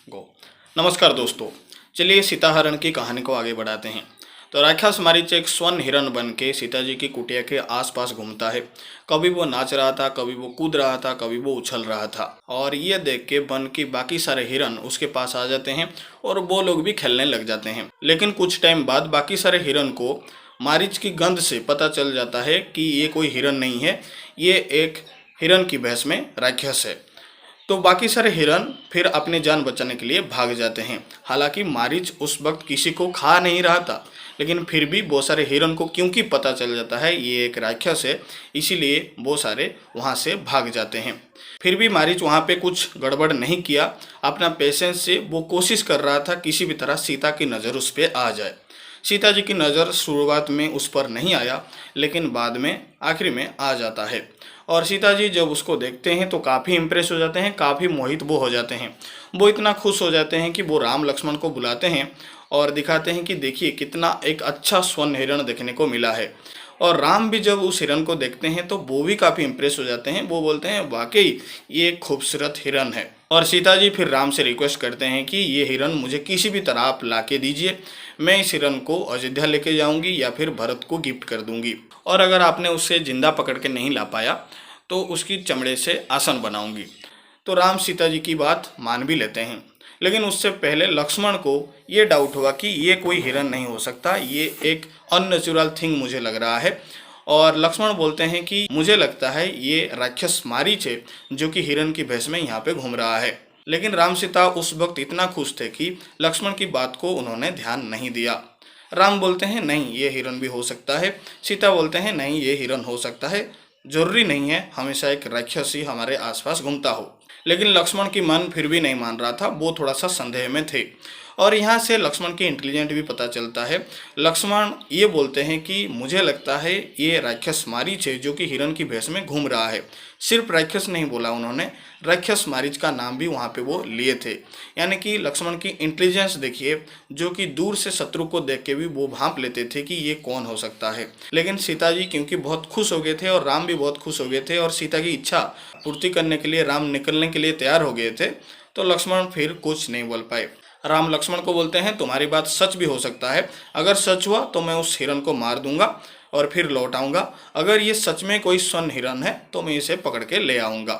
गो। नमस्कार दोस्तों, चलिए सीताहरण की कहानी को आगे बढ़ाते हैं। तो राक्षस मारीच एक स्वर्ण हिरण बन के सीता जी की कुटिया के आसपास घूमता है। कभी वो नाच रहा था, कभी वो कूद रहा था, कभी वो उछल रहा था। और ये देख के वन की बाकी सारे हिरण उसके पास आ जाते हैं और वो लोग भी खेलने लग जाते हैं। लेकिन कुछ टाइम बाद बाकी सारे हिरण को मारीच की गंध से पता चल जाता है कि ये कोई हिरण नहीं है, ये एक हिरण की भेष में राक्षस है। तो बाकी सारे हिरन फिर अपनी जान बचाने के लिए भाग जाते हैं। हालांकि मारीच उस वक्त किसी को खा नहीं रहा था, लेकिन फिर भी बहुत सारे हिरन को क्योंकि पता चल जाता है ये एक राक्षस है, इसीलिए बहुत सारे वहाँ से भाग जाते हैं। फिर भी मारीच वहाँ पे कुछ गड़बड़ नहीं किया। अपना पेशेंस से वो कोशिश कर रहा था किसी भी तरह सीता की नज़र उस पर आ जाए। सीता जी की नज़र शुरुआत में उस पर नहीं आया, लेकिन बाद में आखिर में आ जाता है। और सीता जी जब उसको देखते हैं तो काफ़ी इम्प्रेस हो जाते हैं, काफ़ी मोहित वो हो जाते हैं। वो इतना खुश हो जाते हैं कि वो राम लक्ष्मण को बुलाते हैं और दिखाते हैं कि देखिए कितना एक अच्छा स्वर्ण हिरण देखने को मिला है। और राम भी जब उस हिरण को देखते हैं तो वो भी काफ़ी इम्प्रेस हो जाते हैं। वो बोलते हैं वाकई ये एक खूबसूरत हिरण है। और सीता जी फिर राम से रिक्वेस्ट करते हैं कि ये हिरण मुझे किसी भी तरह आप ला के दीजिए, मैं इस हिरण को अयोध्या लेके जाऊंगी या फिर भरत को गिफ्ट कर दूंगी। और अगर आपने उसे जिंदा पकड़ के नहीं ला पाया तो उसकी चमड़े से आसन बनाऊंगी। तो राम सीता जी की बात मान भी लेते हैं, लेकिन उससे पहले लक्ष्मण को ये डाउट हुआ कि ये कोई हिरण नहीं हो सकता, ये एक अननेचुरल थिंग मुझे लग रहा है। और लक्ष्मण बोलते हैं कि मुझे लगता है ये राक्षस मारीच है जो कि हिरण की भेष में यहाँ पे घूम रहा है। लेकिन राम सीता उस वक्त इतना खुश थे कि लक्ष्मण की बात को उन्होंने ध्यान नहीं दिया। राम बोलते हैं नहीं ये हिरण भी हो सकता है, सीता बोलते हैं नहीं ये हिरण हो सकता है, जरूरी नहीं है हमेशा एक राक्षस ही हमारे आसपास घूमता हो। लेकिन लक्ष्मण की मन फिर भी नहीं मान रहा था, वो थोड़ा सा संदेह में थे। और यहाँ से लक्ष्मण की इंटेलिजेंट भी पता चलता है। लक्ष्मण ये बोलते हैं कि मुझे लगता है ये राक्षस मारीच है जो कि हिरण की भेष में घूम रहा है। सिर्फ राक्षस नहीं बोला उन्होंने, राक्षस मारीच का नाम भी वहाँ पे वो लिए थे। यानी कि लक्ष्मण की इंटेलिजेंस देखिए, जो कि दूर से शत्रु को देख के भी वो भांप लेते थे कि ये कौन हो सकता है। लेकिन सीता जी क्योंकि बहुत खुश हो गए थे और राम भी बहुत खुश हो गए थे और सीता की इच्छा पूर्ति करने के लिए राम निकलने के लिए तैयार हो गए थे, तो लक्ष्मण फिर कुछ नहीं बोल पाए। राम लक्ष्मण को बोलते हैं तुम्हारी बात सच भी हो सकता है, अगर सच हुआ तो मैं उस हिरण को मार दूंगा और फिर लौट आऊँगा। अगर ये सच में कोई स्वर्ण हिरण है तो मैं इसे पकड़ के ले आऊँगा।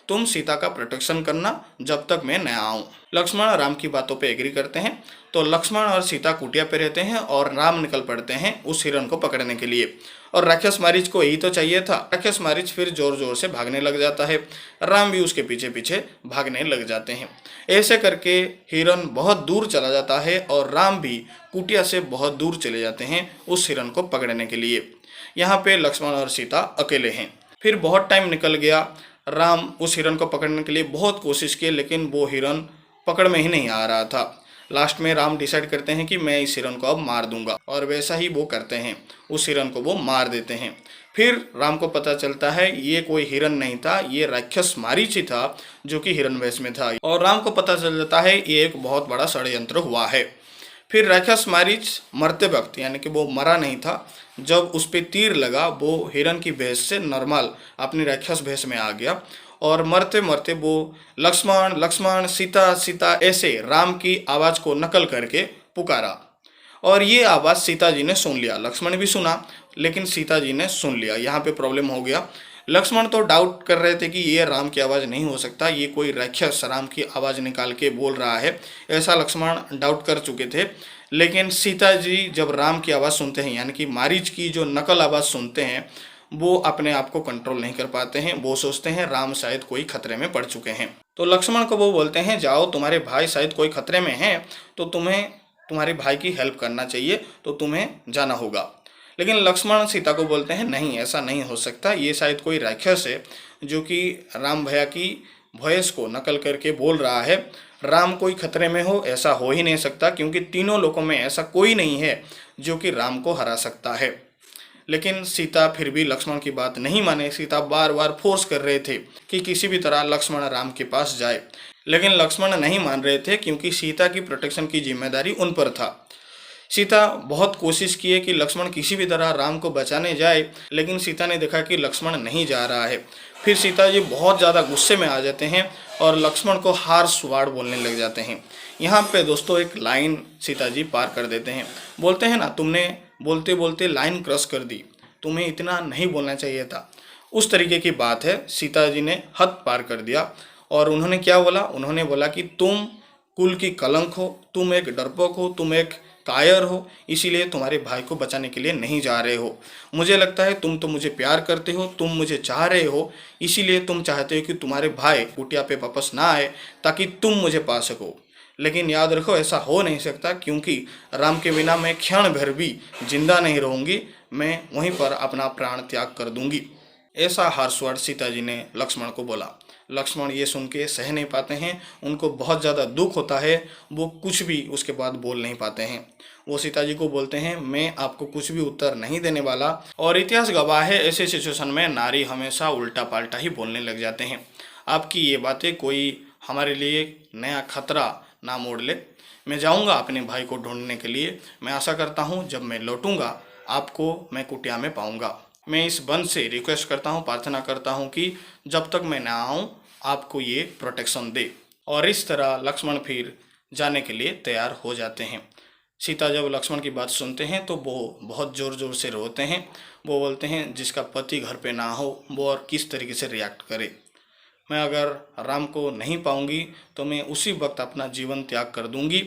तुम सीता का प्रोटेक्शन करना जब तक मैं न आऊँ। लक्ष्मण राम की बातों पे एग्री करते हैं। तो लक्ष्मण और सीता कुटिया पे रहते हैं और राम निकल पड़ते हैं उस हिरण को पकड़ने के लिए। और राक्षस मारीच को यही तो चाहिए था। राक्षस मारीच फिर जोर जोर से भागने लग जाता है, राम भी उसके पीछे पीछे भागने लग जाते हैं। ऐसे करके हिरण बहुत दूर चला जाता है और राम भी कुटिया से बहुत दूर चले जाते हैं उस हिरण को पकड़ने के लिए। यहाँ पे लक्ष्मण और सीता अकेले हैं। फिर बहुत टाइम निकल गया, राम उस हिरण को पकड़ने के लिए बहुत कोशिश की, लेकिन वो हिरण पकड़ में ही नहीं आ रहा था। लास्ट में राम डिसाइड करते हैं कि मैं इस हिरण को अब मार दूंगा, और वैसा ही वो करते हैं, उस हिरण को वो मार देते हैं। फिर राम को पता चलता है ये कोई हिरण नहीं था, ये राक्षस मारीच ही था जो कि हिरण वेश में था। और राम को पता चल जाता है ये एक बहुत बड़ा षड्यंत्र हुआ है। फिर राक्षस मारीच मरते वक्त, यानी कि वो मरा नहीं था, जब उस पर तीर लगा वो हिरण की भेष से नॉर्मल अपनी राक्षस भेष में आ गया। और मरते मरते वो लक्ष्मण लक्ष्मण सीता सीता ऐसे राम की आवाज़ को नकल करके पुकारा। और ये आवाज़ सीता जी ने सुन लिया, लक्ष्मण भी सुना लेकिन सीता जी ने सुन लिया। यहाँ पे प्रॉब्लम हो गया। लक्ष्मण तो डाउट कर रहे थे कि ये राम की आवाज़ नहीं हो सकता, ये कोई राक्षस राम की आवाज़ निकाल के बोल रहा है, ऐसा लक्ष्मण डाउट कर चुके थे। लेकिन सीता जी जब राम की आवाज़ सुनते हैं, यानी कि मारीच की जो नकल आवाज़ सुनते हैं, वो अपने आप को कंट्रोल नहीं कर पाते हैं। वो सोचते हैं राम शायद कोई खतरे में पड़ चुके हैं। तो लक्ष्मण को वो बोलते हैं जाओ, तुम्हारे भाई शायद कोई खतरे में हैं, तो तुम्हें तुम्हारे भाई की हेल्प करना चाहिए, तो तुम्हें जाना होगा। लेकिन लक्ष्मण सीता को बोलते हैं नहीं ऐसा नहीं हो सकता, ये शायद कोई राक्षस है जो कि राम भैया की वॉइस को नकल करके बोल रहा है। राम कोई खतरे में हो ऐसा हो ही नहीं सकता, क्योंकि तीनों लोगों में ऐसा कोई नहीं है जो कि राम को हरा सकता है। लेकिन सीता फिर भी लक्ष्मण की बात नहीं माने। सीता बार बार फोर्स कर रहे थे कि किसी भी तरह लक्ष्मण राम के पास जाए, लेकिन लक्ष्मण नहीं मान रहे थे क्योंकि सीता की प्रोटेक्शन की जिम्मेदारी उन पर था। सीता बहुत कोशिश की है कि लक्ष्मण किसी भी तरह राम को बचाने जाए, लेकिन सीता ने देखा कि लक्ष्मण नहीं जा रहा है। फिर सीता जी बहुत ज़्यादा गुस्से में आ जाते हैं और लक्ष्मण को हार्श वर्ड बोलने लग जाते हैं। यहाँ पे दोस्तों एक लाइन सीता जी पार कर देते हैं। बोलते हैं ना, तुमने बोलते बोलते लाइन क्रॉस कर दी, तुम्हें इतना नहीं बोलना चाहिए था। उस तरीके की बात है, सीता जी ने हद पार कर दिया। और उन्होंने क्या बोला? उन्होंने बोला कि तुम कुल की कलंक हो, तुम एक डरपोक हो, तुम एक कायर हो, इसीलिए तुम्हारे भाई को बचाने के लिए नहीं जा रहे हो। मुझे लगता है तुम तो मुझे प्यार करते हो, तुम मुझे चाह रहे हो, इसीलिए तुम चाहते हो कि तुम्हारे भाई कुटिया पे वापस ना आए ताकि तुम मुझे पा सको। लेकिन याद रखो, ऐसा हो नहीं सकता, क्योंकि राम के बिना मैं क्षण भर भी जिंदा नहीं रहूंगी, मैं वहीं पर अपना प्राण त्याग कर दूंगी। ऐसा हार्शवर्ड सीता जी ने लक्ष्मण को बोला। लक्ष्मण ये सुन के सह नहीं पाते हैं, उनको बहुत ज़्यादा दुख होता है, वो कुछ भी उसके बाद बोल नहीं पाते हैं। वो सीता जी को बोलते हैं, मैं आपको कुछ भी उत्तर नहीं देने वाला। और इतिहास गवाह है, ऐसे सिचुएशन में नारी हमेशा उल्टा पाल्टा ही बोलने लग जाते हैं। आपकी ये बातें कोई हमारे लिए नया खतरा ना मोड़ ले। मैं जाऊंगा अपने भाई को ढूंढने के लिए। मैं आशा करता हूं जब मैं लौटूंगा आपको मैं कुटिया में पाऊंगा। मैं इस वन से रिक्वेस्ट करता हूं, प्रार्थना करता हूं कि जब तक मैं ना आऊं आपको ये प्रोटेक्शन दे। और इस तरह लक्ष्मण फिर जाने के लिए तैयार हो जाते हैं। सीता जब लक्ष्मण की बात सुनते हैं तो वो बहुत ज़ोर ज़ोर से रोते हैं। वो बोलते हैं, जिसका पति घर पे ना हो वो और किस तरीके से रिएक्ट करे। मैं अगर राम को नहीं पाऊंगी तो मैं उसी वक्त अपना जीवन त्याग कर दूंगी,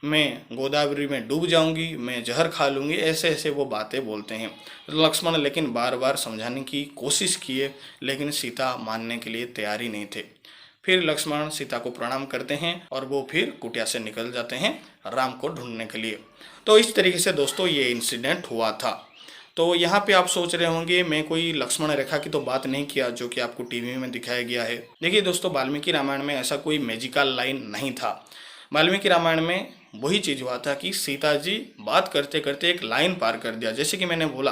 मैं गोदावरी में डूब जाऊंगी, मैं जहर खा लूंगी, ऐसे ऐसे वो बातें बोलते हैं। लक्ष्मण लेकिन बार बार समझाने की कोशिश किए, लेकिन सीता मानने के लिए तैयार ही नहीं थे। फिर लक्ष्मण सीता को प्रणाम करते हैं और वो फिर कुटिया से निकल जाते हैं राम को ढूंढने के लिए। तो इस तरीके से दोस्तों ये इंसिडेंट हुआ था। तो यहाँ पे आप सोच रहे होंगे मैं कोई लक्ष्मण रेखा की तो बात नहीं किया जो कि आपको टीवी में दिखाया गया है। देखिए दोस्तों, वाल्मीकि रामायण में ऐसा कोई मैजिकल लाइन नहीं था। वाल्मीकि रामायण में वही चीज़ हुआ था कि सीता जी बात करते करते एक लाइन पार कर दिया। जैसे कि मैंने बोला,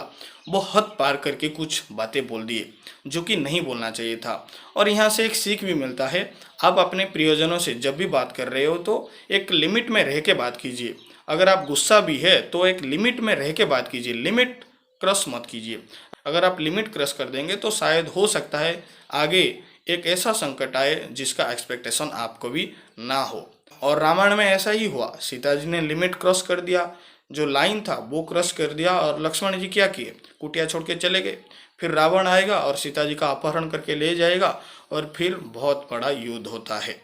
वो हद पार करके कुछ बातें बोल दिए जो कि नहीं बोलना चाहिए था। और यहाँ से एक सीख भी मिलता है, आप अपने प्रियजनों से जब भी बात कर रहे हो तो एक लिमिट में रह के बात कीजिए। अगर आप गुस्सा भी है तो एक लिमिट में रह के बात कीजिए, लिमिट क्रॉस मत कीजिए। अगर आप लिमिट क्रॉस कर देंगे तो शायद हो सकता है आगे एक ऐसा संकट आए जिसका एक्सपेक्टेशन आपको भी ना हो। और रामायण में ऐसा ही हुआ, सीता जी ने लिमिट क्रॉस कर दिया, जो लाइन था वो क्रॉस कर दिया। और लक्ष्मण जी क्या किए? कुटिया छोड़ के चले गए। फिर रावण आएगा और सीता जी का अपहरण करके ले जाएगा और फिर बहुत बड़ा युद्ध होता है।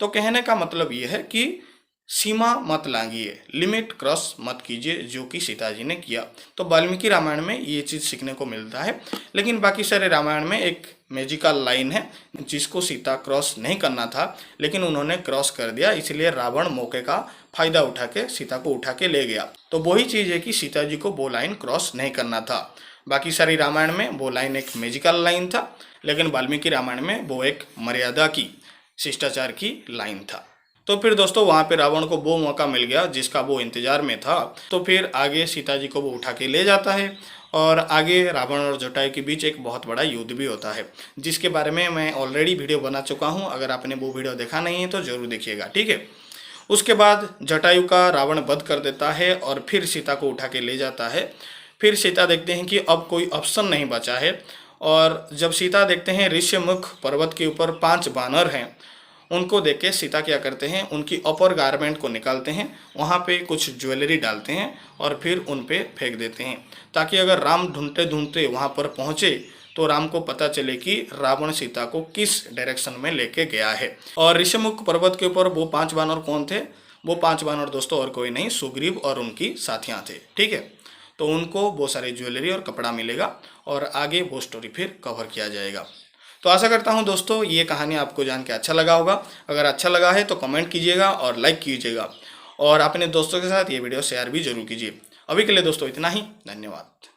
तो कहने का मतलब ये है कि सीमा मत लांघिए, लिमिट क्रॉस मत कीजिए, जो कि सीता जी ने किया। तो वाल्मीकि रामायण में ये चीज़ सीखने को मिलता है। लेकिन बाकी सारे रामायण में एक मैजिकल लाइन है जिसको सीता क्रॉस नहीं करना था, लेकिन उन्होंने क्रॉस कर दिया, इसलिए रावण मौके का फायदा उठा के सीता को उठा के ले गया। तो वही चीज़ है कि सीता जी को वो लाइन क्रॉस नहीं करना था। बाकी सारी रामायण में वो लाइन एक मैजिकल लाइन था, लेकिन वाल्मीकि रामायण में वो एक मर्यादा की, शिष्टाचार की लाइन था। तो फिर दोस्तों वहाँ पे रावण को वो मौका मिल गया जिसका वो इंतजार में था। तो फिर आगे सीता जी को वो उठा के ले जाता है और आगे रावण और जटायु के बीच एक बहुत बड़ा युद्ध भी होता है, जिसके बारे में मैं ऑलरेडी वीडियो बना चुका हूँ। अगर आपने वो वीडियो देखा नहीं है तो ज़रूर देखिएगा, ठीक है। उसके बाद जटायु का रावण वध कर देता है और फिर सीता को उठा के ले जाता है। फिर सीता देखते हैं कि अब कोई ऑप्शन नहीं बचा है। और जब सीता देखते हैं ऋष्यमुख पर्वत के ऊपर 5 बानर हैं, उनको देख के सीता क्या करते हैं, उनकी अपर गारमेंट को निकालते हैं, वहाँ पे कुछ ज्वेलरी डालते हैं और फिर उन पे फेंक देते हैं, ताकि अगर राम ढूंढते ढूंढते वहाँ पर पहुँचे तो राम को पता चले कि रावण सीता को किस डायरेक्शन में लेके गया है। और ऋषमुख पर्वत के ऊपर वो 5 बानर कौन थे? वो 5 बानर दोस्तों और कोई नहीं, सुग्रीव और उनकी साथियाँ थे, ठीक है। तो उनको बहुत सारी ज्वेलरी और कपड़ा मिलेगा और आगे वो स्टोरी फिर कवर किया जाएगा। तो आशा करता हूं दोस्तों ये कहानी आपको जान के अच्छा लगा होगा। अगर अच्छा लगा है तो कमेंट कीजिएगा और लाइक कीजिएगा और अपने दोस्तों के साथ ये वीडियो शेयर भी जरूर कीजिए। अभी के लिए दोस्तों इतना ही, धन्यवाद।